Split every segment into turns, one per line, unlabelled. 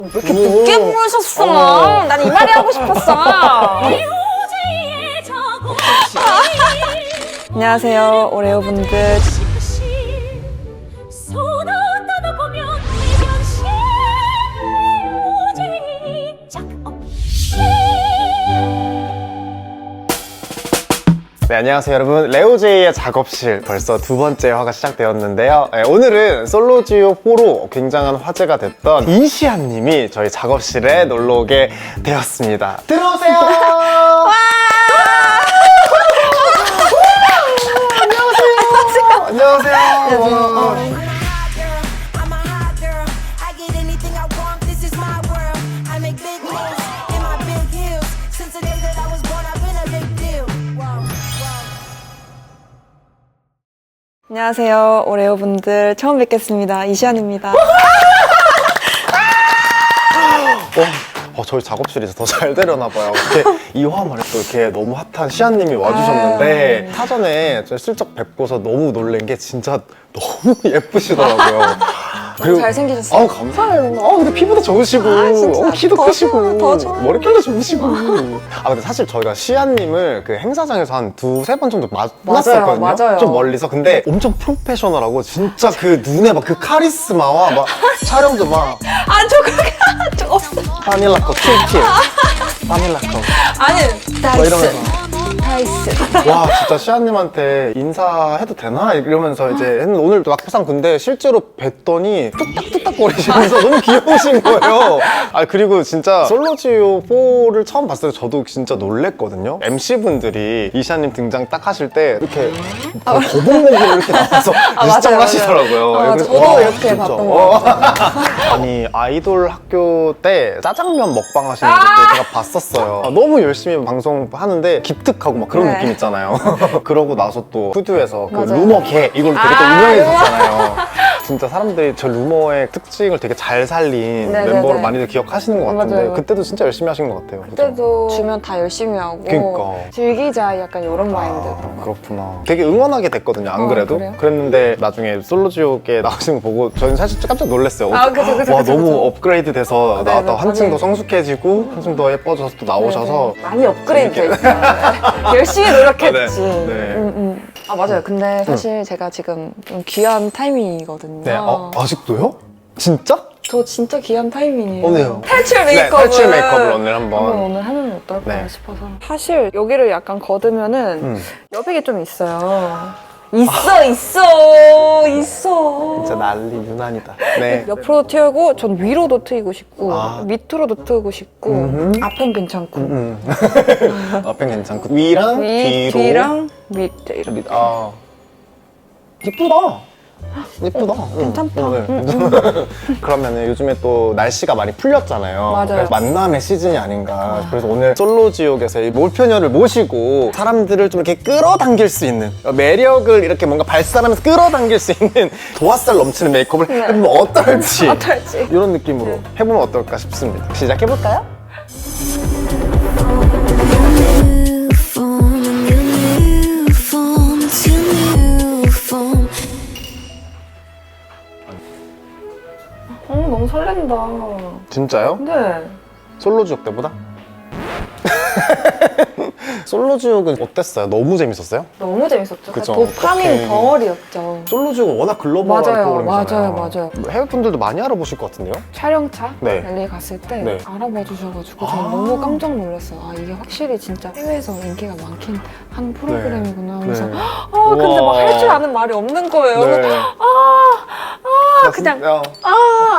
왜 이렇게 붓게 부르셨어? 난 이 말이 하고 싶었어. 안녕하세요, 오레오분들.
네, 안녕하세요 여러분. 레오제이의 작업실 벌써 두 번째 화가 시작되었는데요. 네, 오늘은 솔로지오4로 굉장한 화제가 됐던 이시안님이 저희 작업실에 놀러오게 되었습니다. 들어오세요. 안녕하세요. 안녕하세요.
안녕하세요, 오레오분들. 처음 뵙겠습니다. 이시안입니다.
저희 작업실에서 더 잘 되려나 봐요. 이렇게 이 화만에 또 이렇게 너무 핫한 시안님이 와주셨는데 사전에 저 슬쩍 뵙고서 너무 놀란 게 진짜 너무 예쁘시더라고요.
너무 잘생기셨어요.
감사해요. 근데 피부도 좋으시고, 키도
더
크시고,
더 좋아요.
머릿결도 좋으시고. 근데 사실 저희가 시안님을 그 행사장에서 한 두세 번 정도 만났었거든요.
맞아요.
좀 멀리서. 근데 엄청 프로페셔널하고 진짜 그 눈에 막 그 카리스마와 막 촬영도 막
저 그렇게 좀 없어.
바닐라컵, 바닐라컵.
아니,
막 이러면서.
다이스.
와, 진짜 시아님한테 인사해도 되나? 이러면서 이제 했는데 오늘 막상 근데 실제로 뵀더니 뚝딱뚝딱거리시면서 너무 귀여우신 거예요. 그리고 진짜 솔로지오4를 처음 봤을 때 저도 진짜 놀랬거든요. MC분들이 이시아님 등장 딱 하실 때 이렇게 거북목으로 이렇게 나와서 시청을 하시더라고요.
저도 이렇게 봤던 것 같아요.
아니, 아이돌 학교 때 짜장면 먹방 하시는 것도 제가 봤었어요. 너무 열심히 방송하는데 기특하고 막 그런
네.
느낌 있잖아요. 그러고 나서 또 푸드에서 그
맞아요.
루머개 이걸 되게 또 유명해졌잖아요. 진짜 사람들이 저 루머의 특징을 되게 잘 살린
네네네.
멤버로 많이들 기억하시는 것 같은데
맞아요.
그때도 진짜 열심히 하신 것 같아요. 그죠?
그때도 주면 다 열심히 하고
그러니까.
즐기자 약간 이런 마인드.
그렇구나. 되게 응원하게 됐거든요, 안 그래도?
그래요?
그랬는데 나중에 솔로지옥에 나오신 거 보고 저는 사실 깜짝 놀랐어요.
그쵸.
와, 너무 업그레이드 돼서
네,
나왔다. 한층 더
맞아요.
성숙해지고 한층 더 예뻐져서 또 나오셔서
많이 업그레이드 돼 있어요. 열심히 노력했지.
네.
맞아요. 근데 사실 제가 지금 좀 귀한 타이밍이거든요.
네. 아직도요? 진짜?
저 진짜 귀한 타이밍이에요.
네요.
탈출
네,
메이크업을
탈출 메이크업을 오늘 한번.
오늘 하면 어떨까
네.
싶어서. 사실 여기를 약간 거두면은 여백이 좀 있어요. 있어.
진짜 난리 유난이다. 네.
옆으로도 튀고 전 위로도 트이고 싶고 밑으로도 트이고 싶고 앞엔 괜찮고
앞엔 괜찮고 위랑 뒤로.
뒤랑 밑에 이렇게.
예쁘다. 예쁘다.
괜찮다.
그러면은 요즘에 또 날씨가 많이 풀렸잖아요.
맞아요.
그래서 만남의 시즌이 아닌가. 그래서 오늘 솔로지옥에서 이 몰표녀를 모시고 사람들을 좀 이렇게 끌어당길 수 있는 매력을 이렇게 뭔가 발산하면서 끌어당길 수 있는 도화살 넘치는 메이크업을 해보면 어떨지 이런 느낌으로 해보면 어떨까 싶습니다. 시작해볼까요?
너무 설렌다.
진짜요?
네.
솔로지옥 때보다? 솔로지옥은 어땠어요? 너무 재밌었어요?
너무 재밌었죠.
그쵸.
도파민
어떡해.
덩어리였죠.
솔로지옥은 워낙 글로벌한
맞아요,
프로그램이잖아요.
맞아요.
해외 분들도 많이 알아보실 것 같은데요?
촬영차
네.
랠리 갔을 때
네.
알아봐 주셔가지고 저는 너무 깜짝 놀랐어요. 이게 확실히 진짜 해외에서 인기가 많긴 한 프로그램이구나 하면서
네.
근데 막 할 줄 아는 말이 없는 거예요.
네.
그냥
야,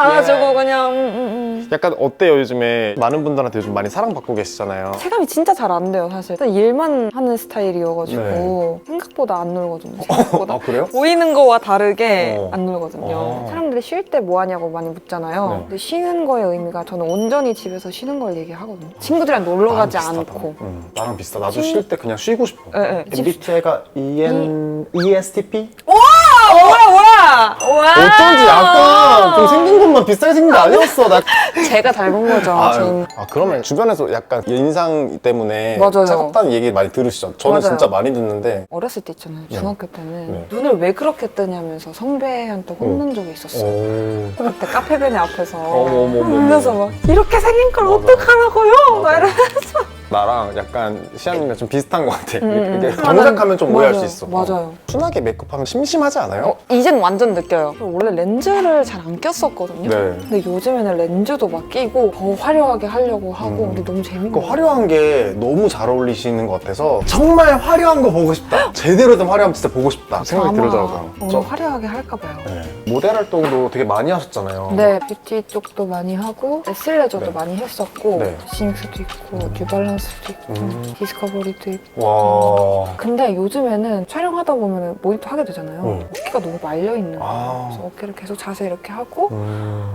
알아주고 그냥
약간 어때요? 요즘에 많은 분들한테 요즘 많이 사랑받고 계시잖아요.
체감이 진짜 잘 안 돼요 사실. 일단 일만 하는 스타일이어가지고 생각보다 안 놀거든요. 생각보다.
그래요?
보이는 거와 다르게 안
어.
놀거든요. 사람들이 쉴 때 뭐 하냐고 많이 묻잖아요.
네.
근데 쉬는 거의 의미가 저는 온전히 집에서 쉬는 걸 얘기하거든요. 친구들이랑 놀러 가지 않고.
나랑 비슷하. 나도 쉴 때 그냥 쉬고 싶어.
네.
MBTI가 ESTP?
뭐야! 와.
어쩐지 약간 좀 생긴 것만 비슷하게 생긴 게 아니었어. 나.
제가 닮은 거죠. 저는.
그러면 주변에서 약간 인상 때문에
맞아요.
차갑다는 얘기 많이 들으시죠? 저는
맞아요.
진짜 많이 듣는데.
어렸을 때 있잖아요. 중학교 때는
네.
눈을 왜 그렇게 뜨냐면서 선배한테 혼난 적이 있었어요. 그때 카페베네 앞에서
어머머머.
그래서 막 이렇게 생긴 걸
맞아.
어떡하라고요? 막
맞아.
이러면서
나랑 약간 시아님이랑 좀 비슷한 것 같아. 이게
아,
정색하면 좀 오해할 수
맞아요.
있어.
맞아요.
순하게 메이크업하면 심심하지 않아요?
이젠 완전 느껴요. 원래 렌즈를 잘 안 꼈었거든요.
네.
근데 요즘에는 렌즈도 막 끼고 더 화려하게 하려고 하고 근데 너무 재밌는
그
거예요.
화려한 게 너무 잘 어울리시는 것 같아서 정말 화려한 거 보고 싶다. 제대로 된 화려함 진짜 보고 싶다 생각이
아마
들더라고요.
오늘 화려하게 할까 봐요.
네. 모델 활동도 되게 많이 하셨잖아요.
네, 뷰티 쪽도 많이 하고 에스레저도
네.
많이 했었고
네.
싱스도 있고 뉴발란스도 있고 디스커버리도 있고
와.
근데 요즘에는 촬영하다 보면 모니터 하게 되잖아요.
응.
어깨가 너무 말려있는 거예요.
아.
그래서 어깨를 계속 자세 이렇게 하고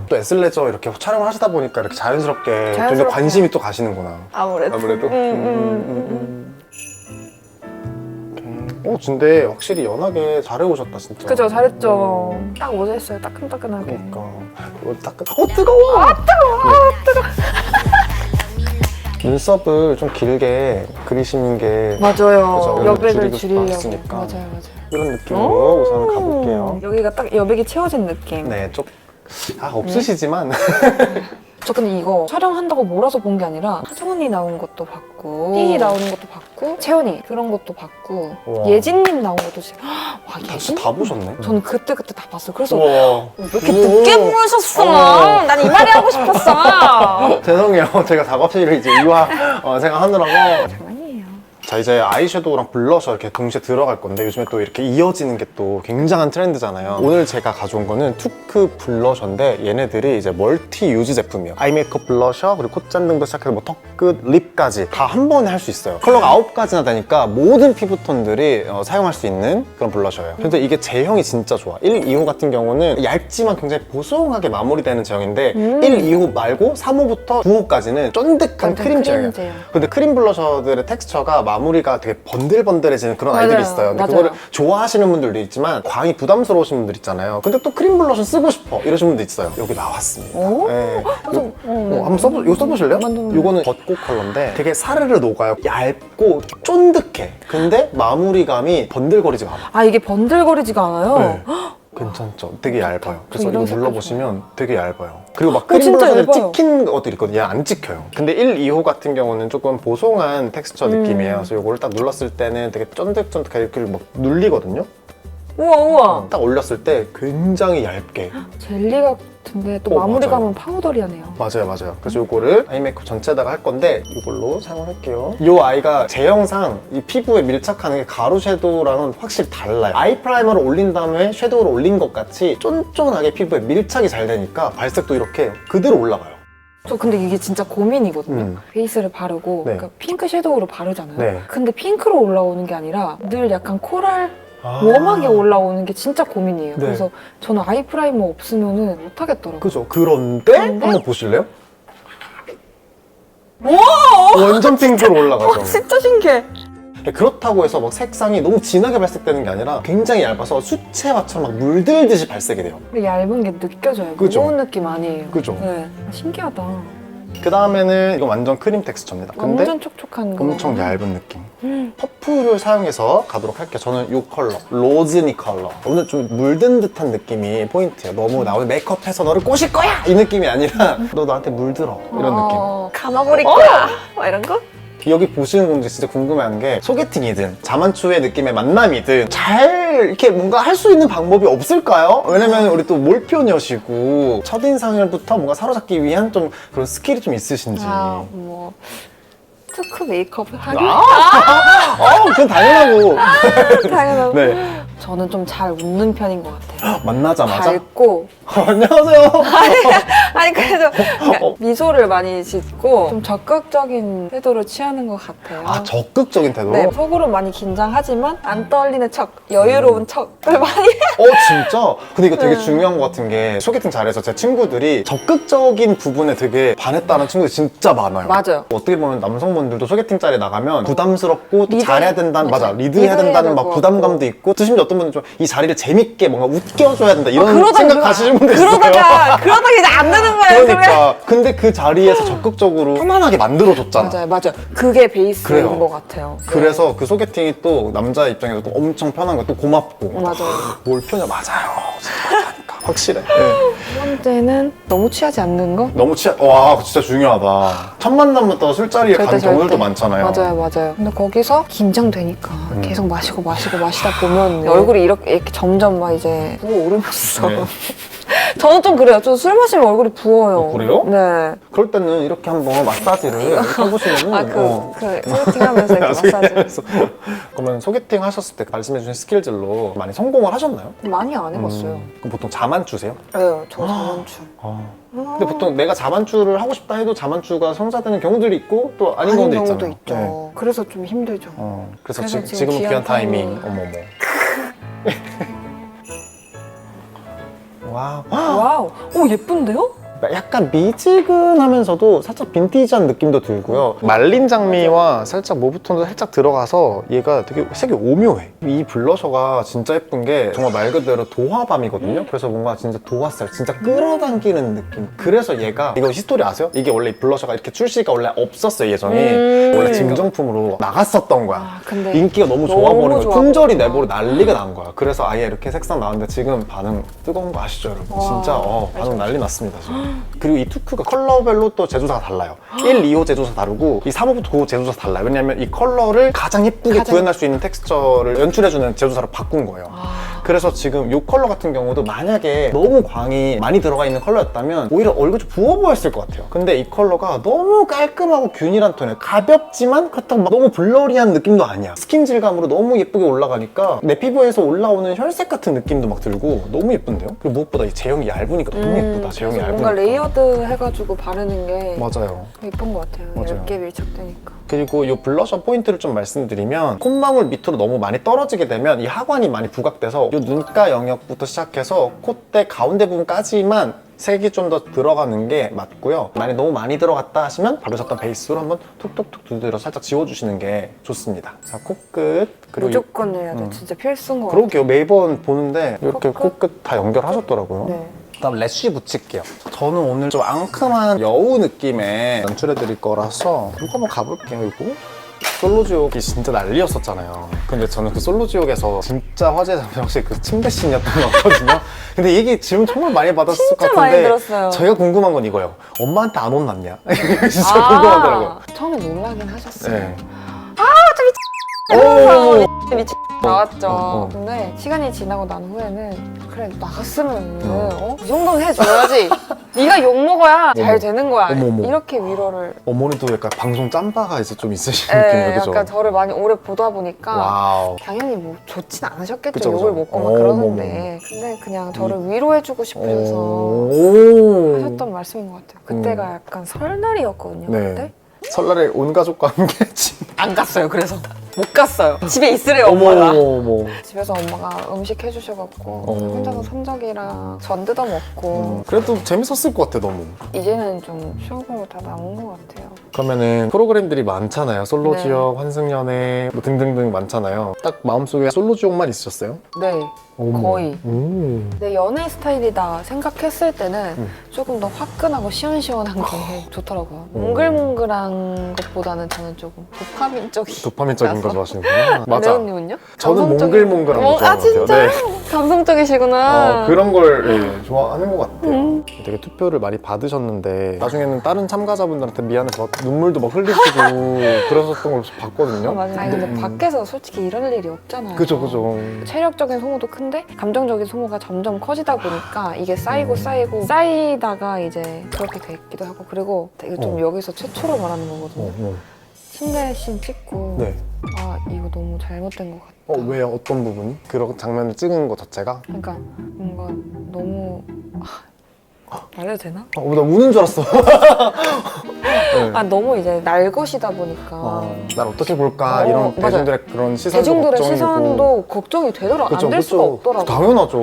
또 에슬레저 이렇게 촬영을 하시다 보니까 이렇게 자연스럽게 좀
자연스럽게.
더 관심이 또 가시는구나.
아무래도
아무래도? 근데 확실히 연하게 잘해오셨다 진짜.
그죠, 잘했죠. 딱 어제 했어요, 따끈따끈하게.
그러니까 뜨거워! 뜨거워! 눈썹을 좀 길게 그리시는 게
맞아요.
그죠,
여백을
줄이고
줄이려고.
싶었으니까.
맞아요, 맞아요.
이런 느낌으로 우선 가볼게요.
여기가 딱 여백이 채워진 느낌.
네, 없으시지만
저 근데 이거 촬영한다고 몰아서 본 게 아니라 하정언니 나온 것도 봤고 띠 나오는 것도 봤고 채연이 그런 것도 봤고
우와.
예진님 나온 것도 지금 와 예진?
진짜 다 보셨네.
저는 그때 다 봤어요. 그래서
우와.
왜 이렇게 늦게 부르셨어? 난 이 말이 하고 싶었어.
죄송해요. 제가 작업실을 이제 이화 생각하느라고.
장난이에요.
자, 이제 아이섀도우랑 블러셔 이렇게 동시에 들어갈 건데 요즘에 또 이렇게 이어지는 게 또 굉장한 트렌드잖아요. 오늘 제가 가져온 거는 투크 블러셔인데 얘네들이 이제 멀티 유지 제품이에요. 아이 메이크업 블러셔 그리고 콧잔등부터 시작해서 뭐 턱끝, 립까지 다 한 번에 할 수 있어요. 컬러가 9가지나 되니까 모든 피부톤들이 사용할 수 있는 그런 블러셔예요. 근데 이게 제형이 진짜 좋아. 1, 2호 같은 경우는 얇지만 굉장히 보송하게 마무리되는 제형인데 1, 2호 말고 3호부터 9호까지는 쫀득한 크림 제형이에요. 근데 크림 블러셔들의 텍스처가 마무리가 되게 번들번들해지는 그런
맞아요.
아이들이 있어요. 근데
맞아요.
그거를 좋아하시는 분들도 있지만 광이 부담스러우신 분들 있잖아요. 근데 또 크림 블러셔 쓰고 싶어 이러신 분도 있어요. 여기 나왔습니다.
오?
네.
맞아.
한번 이거 써보실래요? 이거는 벚꽃 컬러인데 되게 사르르 녹아요. 얇고 쫀득해. 근데 마무리감이 번들거리지가 않아.
아 이게 번들거리지가 않아요.
네. 괜찮죠? 되게 얇아요. 그래서
이런
이거
색깔
눌러보시면 되게 얇아요. 그리고 막 크림
진짜
블러셔들
얇아요.
찍힌 것들이 있거든요. 얘 안 찍혀요. 근데 1, 2호 같은 경우는 조금 보송한 텍스처 느낌이에요. 그래서 이거를 딱 눌렀을 때는 되게 쫀득쫀득하게 이렇게 막 눌리거든요.
우와 우와.
딱 올렸을 때 굉장히 얇게.
젤리 같은데 또
어,
마무리감은 파우더리하네요.
맞아요. 그래서 이거를 아이 메이크업 전체에다가 할 건데 이걸로 사용을 할게요. 이 아이가 제형상 이 피부에 밀착하는 게 가루 섀도우랑은 확실히 달라요. 아이 프라이머를 올린 다음에 섀도우를 올린 것 같이 쫀쫀하게 피부에 밀착이 잘 되니까 발색도 이렇게 그대로 올라가요.
저 근데 이게 진짜 고민이거든요. 베이스를 바르고
네.
그러니까 핑크 섀도우로 바르잖아요.
네.
근데 핑크로 올라오는 게 아니라 늘 약간 코랄 웜하게 올라오는 게 진짜 고민이에요.
네.
그래서 저는 아이 프라이머 없으면은 못 하겠더라고요.
그죠? 그런데 한번 보실래요?
와!
완전 핑크로 올라가죠.
진짜 신기해.
그렇다고 해서 막 색상이 너무 진하게 발색되는 게 아니라 굉장히 얇아서 수채화처럼 막 물들듯이 발색이 돼요.
근데 얇은 게 느껴져요.
그죠?
무거운 느낌 아니에요.
그죠?
네. 신기하다.
그 다음에는 이거 완전 크림 텍스처입니다. 근데
완전 촉촉한 거.
엄청 얇은 느낌. 퍼프를 사용해서 가도록 할게요. 저는 이 컬러, 로즈니 컬러. 오늘 좀 물든 듯한 느낌이 포인트예요. 너무 나 오늘 메이크업해서 너를 꼬실 거야! 이 느낌이 아니라 너 나한테 물들어. 이런 느낌.
감아버릴 거야. 막 이런 거?
여기 보시는 분들 진짜 궁금해하는 게 소개팅이든 자만추의 느낌의 만남이든 잘 이렇게 뭔가 할 수 있는 방법이 없을까요? 왜냐면 우리 또 몰표녀시고 첫인상을부터 뭔가 사로잡기 위한 좀 그런 스킬이 좀 있으신지.
뭐 투크 메이크업 하기?
그건 당연하고.
당연하고.
네.
저는 좀 잘 웃는 편인 것 같아요.
만나자마자.
밝고.
안녕하세요.
아니 그래도 그러니까 미소를 많이 짓고 좀 적극적인 태도를 취하는 것 같아요.
아, 적극적인 태도?
네, 속으로 많이 긴장하지만 안 떨리는 척, 여유로운 척을 많이
진짜? 근데 이거 되게
네.
중요한 것 같은 게 소개팅 잘해서 제 친구들이 적극적인 부분에 되게 반했다는 친구들이 진짜 많아요.
맞아요.
어떻게 보면 남성분들도 소개팅 자리에 나가면 부담스럽고 또
리드-
잘해야 된다는, 맞아, 리드해야
리드해야
된다는
될
막
것
부담감도 있고 또 심지어 어떤 분은 좀 이 자리를 재밌게 뭔가 웃겨줘야 된다 이런
그러다가
생각하시는 분들 있어요.
그러다가 이제 안 되는 거예요.
그러니까 근데 그 자리에서 적극적으로 편안하게 만들어줬잖아.
맞아요. 그게 베이스인
그래요.
것 같아요.
그래서 그 소개팅이 또 남자 입장에서 또 엄청 편한 거야. 또 고맙고.
맞아요.
뭘 표냐? 맞아요. 진짜 맞다니까. 확실해. 네.
두 번째는 너무 취하지 않는 거?
너무 와, 진짜 중요하다. 첫 만남부터 술자리에 간 경우들도 많잖아요.
맞아요. 근데 거기서 긴장되니까 계속 마시다 보면 얼굴이 이렇게 점점 막 이제 부어오르면서
네.
저는 좀 그래요. 저 술 마시면 얼굴이 부어요.
그래요?
네.
그럴 때는 이렇게 한번 마사지를 해보시면
소개팅 하면서 이렇게 마사지.
그러면 소개팅 하셨을 때 말씀해주신 스킬들로 많이 성공을 하셨나요?
많이 안 해봤어요.
그럼 보통 자만추세요?
네, 저 자만추.
근데 보통 내가 자만추를 하고 싶다 해도 자만추가 성사되는 경우들이 있고 또 아닌 경우도 있잖아요.
있죠.
네.
그래서 좀 힘들죠.
그래서
그래서
지금
지금
귀한
귀한
타이밍.
타이밍.
어머머. 와우.
와우. 예쁜데요?
약간 미지근하면서도 살짝 빈티지한 느낌도 들고요. 말린 장미와 살짝 모브톤도 살짝 들어가서 얘가 되게 색이 오묘해. 이 블러셔가 진짜 예쁜 게 정말 말 그대로 도화밤이거든요. 그래서 뭔가 진짜 도화살, 진짜 끌어당기는 느낌. 그래서 얘가, 이거 히스토리 아세요? 이게 원래 이 블러셔가 이렇게 출시가 원래 없었어요, 예전에. 원래 증정품으로 나갔었던 거야.
근데
인기가 너무
너무
좋아버린 거야.
좋아
품절이
보인다.
내버려 난리가 난 거야. 그래서 아예 이렇게 색상 나왔는데 지금 반응 뜨거운 거 아시죠, 여러분?
와,
진짜 반응 난리 났습니다, 지금. 그리고 이 투큐가 컬러별로 또 제조사가 달라요. 1, 2호 제조사 다르고 이 3호부터 9호 제조사 달라요. 왜냐면 이 컬러를 가장 예쁘게 구현할 수 있는 텍스처를 연출해주는 제조사로 바꾼 거예요. 그래서 지금 이 컬러 같은 경우도 만약에 너무 광이 많이 들어가 있는 컬러였다면 오히려 얼굴이 좀 부어 보였을 것 같아요. 근데 이 컬러가 너무 깔끔하고 균일한 톤에 가볍지만 그렇다고 막 너무 블러리한 느낌도 아니야. 스킨 질감으로 너무 예쁘게 올라가니까 내 피부에서 올라오는 혈색 같은 느낌도 막 들고 너무 예쁜데요? 그리고 무엇보다 이 제형이 얇으니까 너무 예쁘다. 제형이 얇으니까.
뭔가 레이어드 해가지고 바르는 게
맞아요.
예쁜 것 같아요.
맞아요.
얇게 밀착되니까.
그리고 이 블러셔 포인트를 좀 말씀드리면 콧망울 밑으로 너무 많이 떨어지게 되면 이 하관이 많이 부각돼서 이 눈가 영역부터 시작해서 콧대 가운데 부분까지만 색이 좀 더 들어가는 게 맞고요. 만약 너무 많이 들어갔다 하시면 바르셨던 베이스로 한번 톡톡톡 두드려 살짝 지워주시는 게 좋습니다. 자, 코끝. 그리고
무조건 해야 돼. 진짜 필수인 것
그러게요. 매번 보는데 이렇게 코끝 다 연결하셨더라고요.
같아요. 네.
그다음 래쉬 붙일게요. 저는 오늘 좀 앙큼한 여우 느낌의 연출해드릴 거라서 이거 한번 가볼게요. 이거 솔로지옥이 진짜 난리였었잖아요. 근데 저는 그 솔로지옥에서 진짜 화제되는 역시 그 침대 씬이었던 것 같거든요. 근근데 이게 질문 정말 많이 받았을 것
진짜
같은데
많이 들었어요.
저희가 궁금한 건 이거예요. 엄마한테 안 혼났냐? 이게 진짜 궁금하더라고요.
처음에 놀라긴 하셨어요.
네.
미친 나왔죠.
어.
근데 시간이 지나고 난 후에는 그래 나갔으면 이 정도는 해줘야지. 네가 욕 먹어야 잘
어머.
되는 거야.
어머.
이렇게 위로를.
어머니도 약간 방송 짬바가 이제 좀 있으신
예,
느낌이에요, 그죠?
약간 저를 많이 오래 보다 보니까
와우.
당연히 뭐 좋진 않으셨겠죠.
그쵸, 그쵸.
욕을 먹고 막
어머,
그러는데 근데 그냥 저를 위로해주고 싶어서
오.
하셨던 말씀인 것 같아요. 그때가 약간 설날이었거든요.
네.
그때
설날에 온 가족과 함께
안 갔어요. 그래서 못 갔어요. 집에 있으래요 엄마가.
어머.
집에서 엄마가 음식 해주셔갖고
어.
혼자서 산적이랑 전 뜯어 먹고
그래도 재밌었을 것 같아, 너무.
이제는 좀 추억으로 다 남은 것 같아요.
그러면은 프로그램들이 많잖아요. 솔로
네.
지옥, 환승연애 뭐 등등등 많잖아요. 딱 마음속에 솔로 지옥만 있으셨어요?
네, 거의.
오.
내 연애 스타일이다 생각했을 때는 조금 더 화끈하고 시원시원한 게 좋더라고요. 몽글몽글한 것보다는 저는 조금 도파민적인.
도파민적인 거 좋아하시는구나. 맞아.
레오님은요?
저는
감성적인-
몽글몽글한 거
아
좋아하는 것
진짜요?
같아요. 네.
감성적이시구나.
그런 걸 좋아하는 것 같아요. 되게 투표를 많이 받으셨는데 나중에는 다른 참가자분들한테 미안해서 막 눈물도 막 흘리시고 그러셨던 걸 봤거든요.
맞아요. 아니, 근데 밖에서 솔직히 이럴 일이 없잖아요.
그죠.
체력적인 소모도 큰데 감정적인 소모가 점점 커지다 보니까 이게 쌓이고 쌓이다가 이제 그렇게 됐기도 하고 그리고 되게 좀 여기서 최초로 말하는 거거든요. 침대 씬 찍고
네.
아 이거 너무 잘못된 것 같다.
왜요? 어떤 부분이? 그런 장면을 찍은 것 자체가?
그러니까 뭔가 너무 말해도 되나?
나 우는 줄 알았어. 네.
아 너무 이제 날 것이다 보니까
날 어떻게 볼까 이런
맞아.
대중들의 그런 시선도
대중들의
걱정이고.
시선도 걱정이 되더라고. 안 될 수가 없더라고.
당연하죠.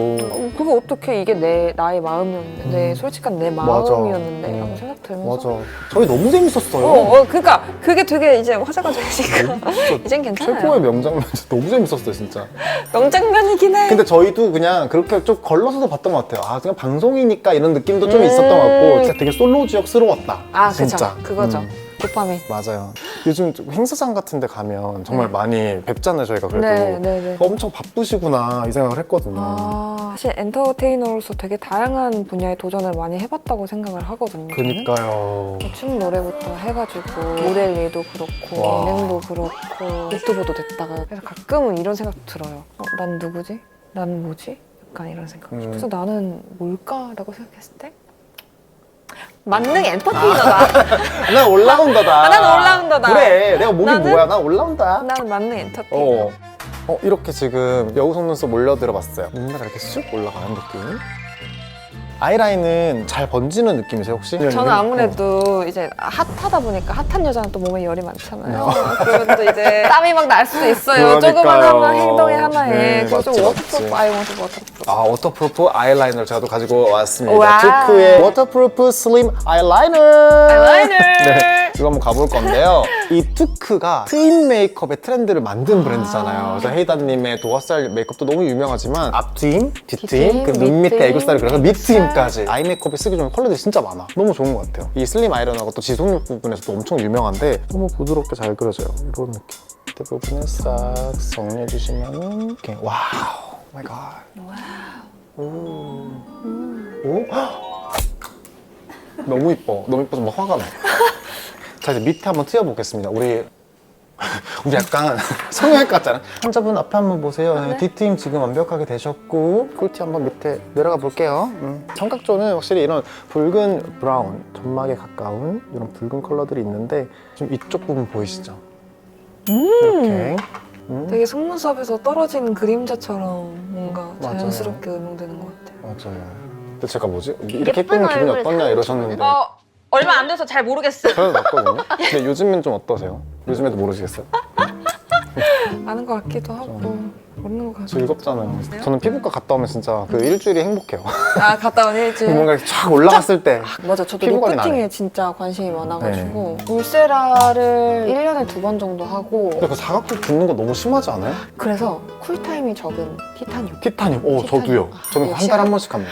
그게 어떻게 이게 나의 마음이었는데 내 솔직한 내
맞아.
마음이었는데 라고 생각 들면서
맞아. 저희 너무 재밌었어요.
그러니까 그게 되게 이제 화제가 되니까 이젠 괜찮아요.
최고의 명장면 진짜 너무 재밌었어요 진짜.
명장면이긴 해.
근데 저희도 그냥 그렇게 좀 걸러서도 봤던 것 같아요. 아 그냥 방송이니까 이런 느낌도 좀 있었던 것 같고 진짜 되게 솔로지역스러웠다.
아
진짜.
그쵸. 그거죠. 도파민.
맞아요. 요즘 좀 행사장 같은 데 가면 정말 많이 뵙잖아요 저희가 그래도.
네.
엄청 바쁘시구나 이 생각을 했거든요.
사실 엔터테이너로서 되게 다양한 분야의 도전을 많이 해봤다고 생각을 하거든요. 저는.
그니까요.
춤 노래부터 해가지고 모델 일도 그렇고
와.
예능도 그렇고 유튜버도 됐다가 그래서 가끔은 이런 생각도 들어요. 난 누구지? 난 뭐지? 약간 이런 생각. 그래서 나는 뭘까라고 생각했을 때 만능 엔터테이너다.
난 올라운더다.
난 올라운더다.
그래 내가 목이
나는-
뭐야 난 올라운다.
나는 만능 엔터테이너.
이렇게 지금 여우 속눈썹 몰려들어 봤어요. 눈매가 이렇게 쑥 올라가는 느낌. 아이라인은 잘 번지는 느낌이세요 혹시?
저는 아무래도 이제 핫하다 보니까 핫한 여자는 또 몸에 열이 많잖아요. 그러면 또 이제 땀이 막 날 수도 있어요.
그러니까요.
조그만 하나 행동의 하나에.
네,
그래서 좀
맞지,
워터프루프
맞지.
아이워서 워터프루프.
워터프루프 아이라이너를 제가 또 가지고 왔습니다.
와.
투크의 워터프루프 슬림 아이라이너.
아이라이너.
네, 이거 한번 가볼 건데요. 이 투크가 트임 메이크업의 트렌드를 만든 브랜드잖아요. 그래서 헤이다님의 도화살 메이크업도 너무 유명하지만 앞트임, 뒤트임,
뒤트임,
그 눈 밑에
밑트임,
애교살을 그려서
애교살.
밑트임까지 아이 메이크업에 쓰기 좋은 컬러들이 진짜 많아. 너무 좋은 것 같아요. 이 슬림 아이라이너가 또 지속력 부분에서도 엄청 유명한데 너무 부드럽게 잘 그려져요. 이런 느낌. 밑에 부분을 싹 정리해주시면은 이렇게 와우, 마이 갓. 오. 너무 이뻐. 너무 이뻐서 막 화가 나. 자 이제 밑에 한번 트여보겠습니다. 우리 약간 성형외과 같잖아. 환자분 앞에 한번 보세요.
네.
뒤트임 지금 완벽하게 되셨고 꿀티 한번 밑에 내려가 볼게요. 삼각존은 확실히 이런 붉은 브라운, 점막에 가까운 이런 붉은 컬러들이 있는데 좀 이쪽 부분 보이시죠? 이렇게.
되게 속눈썹에서 떨어진 그림자처럼 뭔가
맞아요.
자연스럽게 음영되는 것 같아요.
맞아요. 근데 제가 뭐지? 이렇게 예쁘면 기분이 어떠냐 이러셨는데
얼마 안 돼서 잘 모르겠어요.
저는 맞거든요. 근데 요즘은 좀 어떠세요? 요즘에도 모르시겠어요?
아는 것 같기도 하고 모르는 것 같기도
즐겁잖아요. 저는 피부과 갔다 오면 진짜 그 일주일이 행복해요.
아 갔다 온 일주일.
뭔가 이렇게 쫙 올라갔을 때
맞아, 저도
피부관리
리프팅에
나네.
진짜 관심이 많아가지고 울세라를 1년에 2번 정도 하고
근데 그 사각턱 붙는 거 너무 심하지 않아요?
그래서 쿨타임이 적은 티타늄.
티타늄.
티타늄.
저도요. 저는
역시
한 달에 한 번씩 합니다.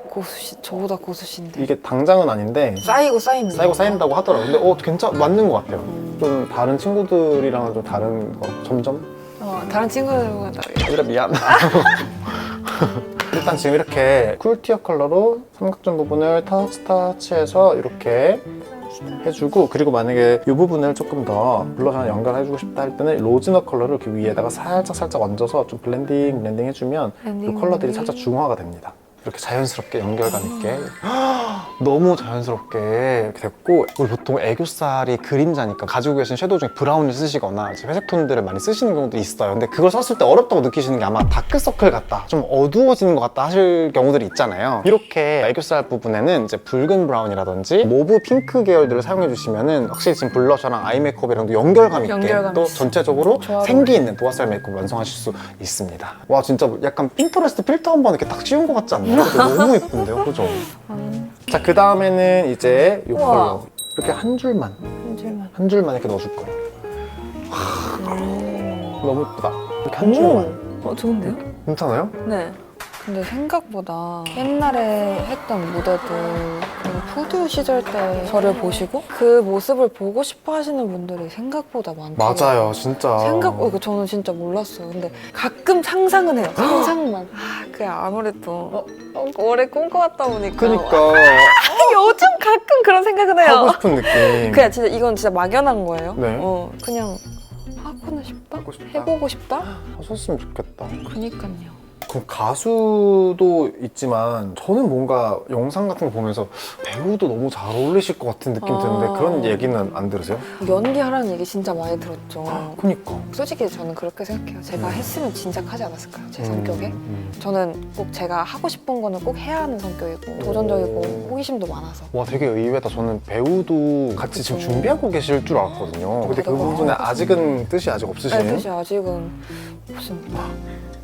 고수시, 저보다 고수신데
이게 당장은 아닌데
쌓이고 쌓이는
쌓이고 쌓인다고 하더라고요. 근데 맞는 것 같아요. 좀 다른 친구들이랑은 좀 다른 거 점점
다른 친구들과 다르게
이래 미안. 일단 지금 이렇게 쿨티어 컬러로 삼각존 부분을 타치해서 이렇게 해주고 그리고 만약에 이 부분을 조금 더 블러셔랑 연결해주고 싶다 할 때는 로즈넛 컬러를 이렇게 위에다가 살짝 얹어서 좀 블렌딩 해주면 이
블렌딩,
컬러들이
블렌딩.
살짝 중화가 됩니다. 이렇게 자연스럽게 연결감 있게 너무 자연스럽게 됐고 우리 보통 애교살이 그림자니까 가지고 계신 섀도우 중에 브라운을 쓰시거나 이제 회색 톤들을 많이 쓰시는 경우도 있어요. 근데 그걸 썼을 때 어렵다고 느끼시는 게 아마 다크서클 같다, 좀 어두워지는 것 같다 하실 경우들이 있잖아요. 이렇게 애교살 부분에는 이제 붉은 브라운이라든지 모브 핑크 계열들을 사용해 주시면은 확실히 지금 블러셔랑 아이 메이크업이랑도 연결감 있게
연결감
또
있어.
전체적으로
좋아
생기 있는 도화살 메이크업 완성하실 수 있습니다. 와 진짜 약간 핀터레스트 필터 한 번 이렇게 딱 씌운 것 같지 않나요? 너무 예쁜데요, 그죠? 자, 그 다음에는 이제 이
우와.
컬러 이렇게 한 줄만
한 줄만.
이렇게 넣어줄 거예요. 너무 예쁘다. 이렇게 한 줄만.
좋은데요?
괜찮아요?
네. 근데 생각보다 옛날에 했던 무대들 그리고 푸드 시절 때 저를 보시고 그 모습을 보고 싶어 하시는 분들이 생각보다 많더라고요.
맞아요, 진짜.
이거 저는 진짜 몰랐어요. 근데 가끔 상상은 해요. 상상만. 그게 아무래도 오래 꿈꿔왔다 보니까
그니까
요즘 가끔 그런 생각은 해요.
하고 싶은 느낌.
그냥 진짜 이건 진짜 막연한 거예요.
네.
그냥 하고는 싶다?
하고 싶다.
해보고 싶다?
하셨으면 좋겠다.
그니까요.
그럼 가수도 있지만 저는 뭔가 영상 같은 거 보면서 배우도 너무 잘 어울리실 것 같은 느낌 드는데 그런 얘기는 안 들으세요?
연기하라는 얘기 진짜 많이 들었죠.
그니까.
솔직히 저는 그렇게 생각해요. 제가 했으면 진작 하지 않았을까요? 제 성격에? 저는 꼭 제가 하고 싶은 거는 꼭 해야 하는 성격이고 도전적이고 호기심도 많아서.
와, 되게 의외다. 저는 배우도 같이 지금
그쵸.
준비하고 계실 줄 알았거든요. 근데 그 부분에 아직은 뜻이 아직 없으시네요?
뜻이 아직은 없습니다.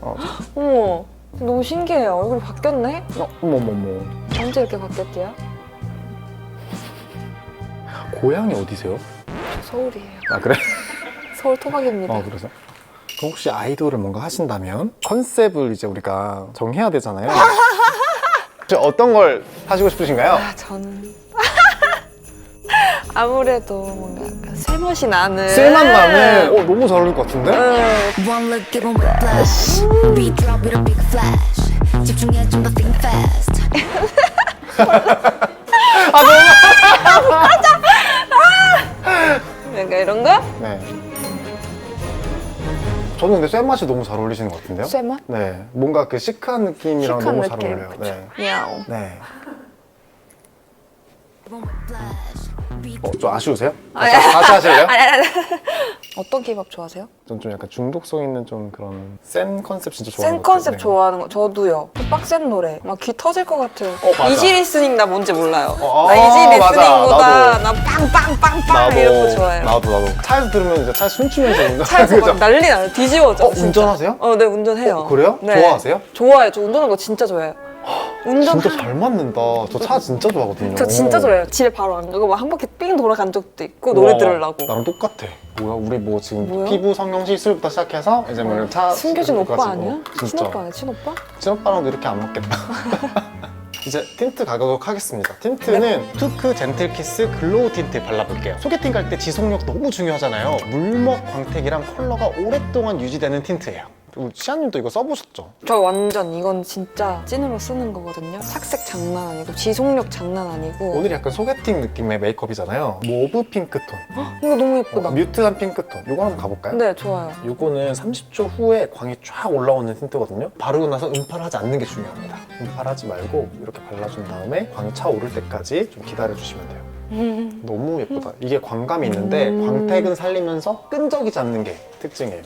어,
어머, 너무 신기해요. 얼굴이 바뀌었네?
어머머머.
언제 이렇게 바뀌었지요?
고향이 어디세요?
저 서울이에요.
아, 그래?
서울 토박입니다.
그래서? 그럼 혹시 아이돌을 뭔가 하신다면 컨셉을 이제 우리가 정해야 되잖아요. 혹시 어떤 걸 하시고 싶으신가요?
아, 저는 아무래도 뭔가 약간 쇠맛이 나는
쓸맛 나는 너무 잘 어울릴 것 같은데?
One look, give 'em whiplash. Redrop with a big flash. 집중해 좀 더 think fast.
약간 이런 거?
네. 저는 근데 쇠맛이 너무 잘 어울리시는 것 같은데요?
쇠맛?
네. 뭔가 그 시크한 느낌이랑
시크한
너무
느낌.
잘 어울려요. 네.
야옹.
네.
Give 'em whiplash.
좀 아쉬우세요? 다시 하실래요?
어떤 케이팝 좋아하세요?
전 좀 약간 중독성 있는 좀 그런 센 컨셉 진짜 좋아하는
센
것 같아요.
컨셉
네.
좋아하는 거 저도요. 좀 빡센 노래 막 귀 터질 것 같은
맞아.
이지 리스닝 나 뭔지 몰라요.
어,
나 이지
맞아.
리스닝보다
나도.
나 빵빵빵빵 이런 거 좋아해요.
나도. 차에서 들으면 이제 차에서 춤추면서 운전.
차에서 막 난리 나요. 뒤집어져. 진짜.
운전하세요?
네 운전해요.
그래요?
네.
좋아하세요?
좋아해요. 저 운전하는 거 진짜 좋아해요. 운전
진짜 잘 맞는다. 저 차 진짜 좋아하거든요.
저 진짜 좋아해요. 집에 바로 안 가고 막 한 바퀴 삥 돌아간 적도 있고 노래 들으려고.
나랑 똑같아. 뭐야, 우리 뭐 지금
뭐야?
피부 성형 시술부터 시작해서 이제 뭐 차
숨겨진 오빠
가지고.
아니야?
진짜.
친오빠 아니야? 친오빠?
친오빠랑도 이렇게 안 맞겠다. 이제 틴트 가도록 하겠습니다. 틴트는 투크 젠틀키스 글로우 틴트 발라볼게요. 소개팅 갈 때 지속력 너무 중요하잖아요. 물먹 광택이랑 컬러가 오랫동안 유지되는 틴트예요. 그리고 시아님도 이거 써보셨죠?
저 완전 이건 진짜 찐으로 쓰는 거거든요. 착색 장난 아니고 지속력 장난 아니고
오늘 약간 소개팅 느낌의 메이크업이잖아요. 모브 핑크톤,
이거 너무 예쁘다.
뮤트한 핑크톤. 이거 한번 가볼까요?
네 좋아요.
이거는 30초 후에 광이 쫙 올라오는 틴트거든요. 바르고 나서 음파하지 않는 게 중요합니다. 음파하지 말고 이렇게 발라준 다음에 광이 차오를 때까지 좀 기다려주시면 돼요. 너무 예쁘다. 이게 광감이 있는데 광택은 살리면서 끈적이지 않는 게 특징이에요.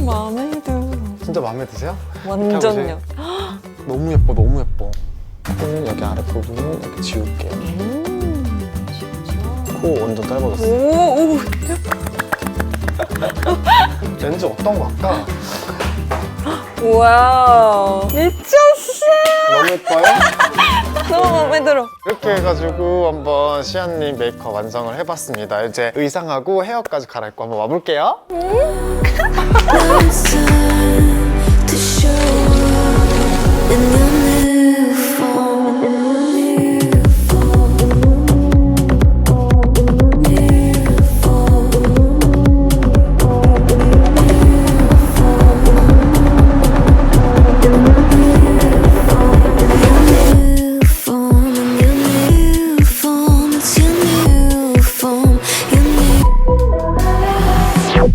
마음에 들어.
진짜 마음에 드세요?
완전요.
너무 예뻐, 너무 예뻐. 코는 여기 아랫부분은 이렇게 지울게요. 코 완전 짧아졌어.
오.
렌즈 어떤 거 할까?
와우. 미쳤어.
너무 예뻐요?
너무 마음에 들어.
이렇게 해가지고 한번 시안님 메이크업 완성을 해봤습니다. 이제 의상하고 헤어까지 갈아입고 한번 와볼게요.
Now it's time to show in your new form. New form. New form. New form. In your new form. It's your new form. Your new.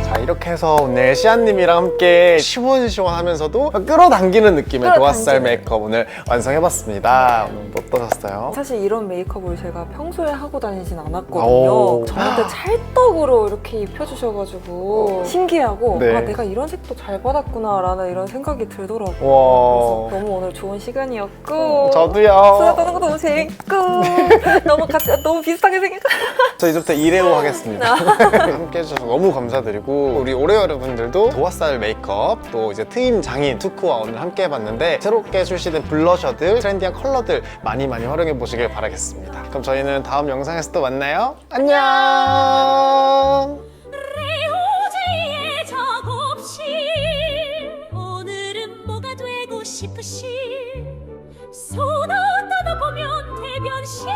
자, 이렇게 해서 오늘 시안님이랑 함께 시원시원하면서 끌어당기는 느낌의 도화살 메이크업 오늘 완성해봤습니다. 오늘 어떠셨어요?
사실 이런 메이크업을 제가 평소에 하고 다니진
오.
않았거든요. 저한테 찰떡으로 이렇게 입혀주셔가지고 신기하고
네.
아 내가 이런 색도 잘 받았구나 라는 이런 생각이 들더라고요.
와.
그래서 너무 오늘 좋은 시간이었고 수다
저도요.
떠는 것도 너무 재밌고 너무 같이 너무 비슷하게 생각.
저 이제부터 이래오 하겠습니다. 함께 해주셔서 너무 감사드리고 우리 올해 여러분들도 도화살 메이크업 또 이제 트임 장인 투쿠와 오늘 함께 해봤는데 새롭게 출시된 블러셔들 트렌디한 컬러들 많이 활용해 보시길 바라겠습니다. 그럼 저희는 다음 영상에서 또 만나요. 안녕.
레오제의 작업실 오늘은 뭐가 되고 싶으실 손 얻어보면 대변실